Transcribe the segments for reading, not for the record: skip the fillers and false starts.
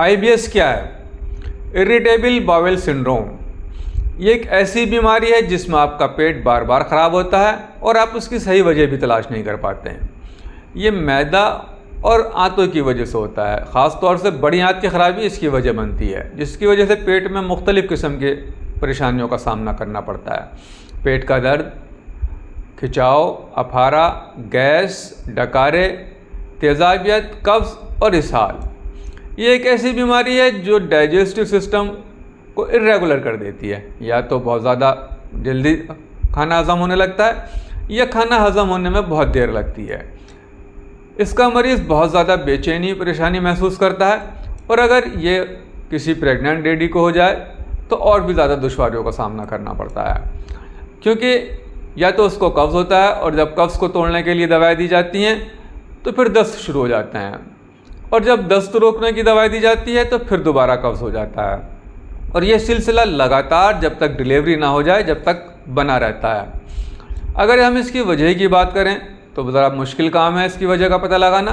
IBS क्या है? Irritable bowel syndrome. ये एक ऐसी बीमारी है जिसमें आपका पेट बार बार ख़राब होता है और आप उसकी सही वजह भी तलाश नहीं कर पाते हैं। ये मैदा और आंतों की वजह से होता है। ख़ास तौर से बड़ी आंत की खराबी इसकी वजह बनती है, जिसकी वजह से पेट में मुख्तलिफ़ किस्म के परेशानियों का सामना करना पड़ता है। पेट का दर्द, खिंचाव, अफारा, गैस, डकारे, तेज़ाबियत, कब्ज़ और इसहाल। ये एक ऐसी बीमारी है जो डाइजेस्टिव सिस्टम को इर्रेगुलर कर देती है। या तो बहुत ज़्यादा जल्दी खाना हज़म होने लगता है या खाना हज़म होने में बहुत देर लगती है। इसका मरीज़ बहुत ज़्यादा बेचैनी, परेशानी महसूस करता है और अगर ये किसी प्रेग्नेंट लेडी को हो जाए तो और भी ज़्यादा दुश्वारियों का सामना करना पड़ता है, क्योंकि या तो उसको कब्ज़ होता है और जब कब्ज़ को तोड़ने के लिए दवाई दी जाती हैं तो फिर दस्त शुरू हो जाते हैं, और जब दस्त रोकने की दवाई दी जाती है तो फिर दोबारा कब्ज़ हो जाता है। और ये सिलसिला लगातार जब तक डिलीवरी ना हो जाए जब तक बना रहता है। अगर हम इसकी वजह की बात करें तो ज़रा मुश्किल काम है इसकी वजह का पता लगाना,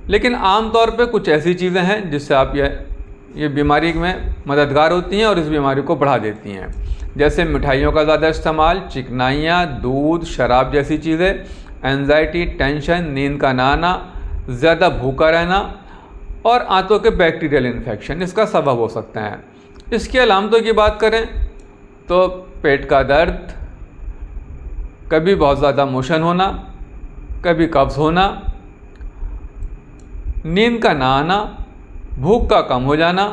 लेकिन आम तौर पे कुछ ऐसी चीज़ें हैं जिससे आप ये बीमारी में मददगार होती हैं और इस बीमारी को बढ़ा देती हैं। जैसे मिठाइयों का ज़्यादा इस्तेमाल, चिकनाइयाँ, दूध, शराब जैसी चीज़ें, एंजाइटी, टेंशन, नींद का ना आना, ज़्यादा भूखा रहना और आंतों के बैक्टीरियल इन्फेक्शन इसका सबब हो सकते हैं। इसकी अलामतों की बात करें तो पेट का दर्द, कभी बहुत ज़्यादा मोशन होना, कभी कब्ज़ होना, नींद का ना आना, भूख का कम हो जाना,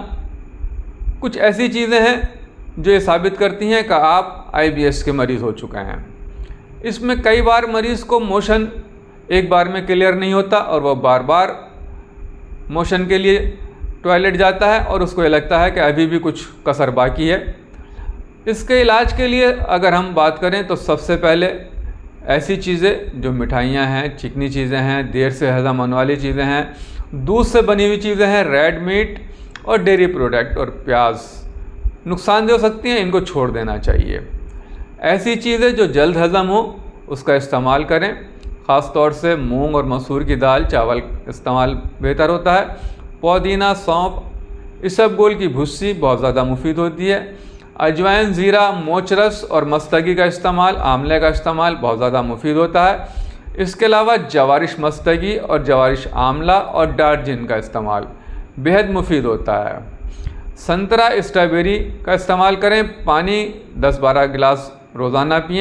कुछ ऐसी चीज़ें हैं जो ये साबित करती हैं कि आप IBS के मरीज़ हो चुके हैं। इसमें कई बार मरीज़ को मोशन एक बार में क्लियर नहीं होता और वह बार बार मोशन के लिए टॉयलेट जाता है और उसको ये लगता है कि अभी भी कुछ कसर बाकी है। इसके इलाज के लिए अगर हम बात करें तो सबसे पहले ऐसी चीज़ें जो मिठाइयाँ हैं, चिकनी चीज़ें हैं, देर से हज़म होने वाली चीज़ें हैं, दूध से बनी हुई चीज़ें हैं, रेड मीट और डेयरी प्रोडक्ट और प्याज नुकसानदेह हो सकती हैं, इनको छोड़ देना चाहिए। ऐसी चीज़ें जो जल्द हज़म हो उसका इस्तेमाल करें। ख़ास तौर से मूंग और मसूर की दाल, चावल इस्तेमाल बेहतर होता है। पुदीना, सौंफ, इसबगोल की भुस्सी बहुत ज़्यादा मुफीद होती है। अजवाइन, ज़ीरा, मोचरस और मस्तगी का इस्तेमाल, आंवले का इस्तेमाल बहुत ज़्यादा मुफीद होता है। इसके अलावा जवारिश मस्तगी और जवारिश आंवला और दारचीनी का इस्तेमाल बेहद मुफीद होता है। संतरा, स्ट्रॉबेरी का इस्तेमाल करें। पानी 10-12 गिलास रोज़ाना पिएं।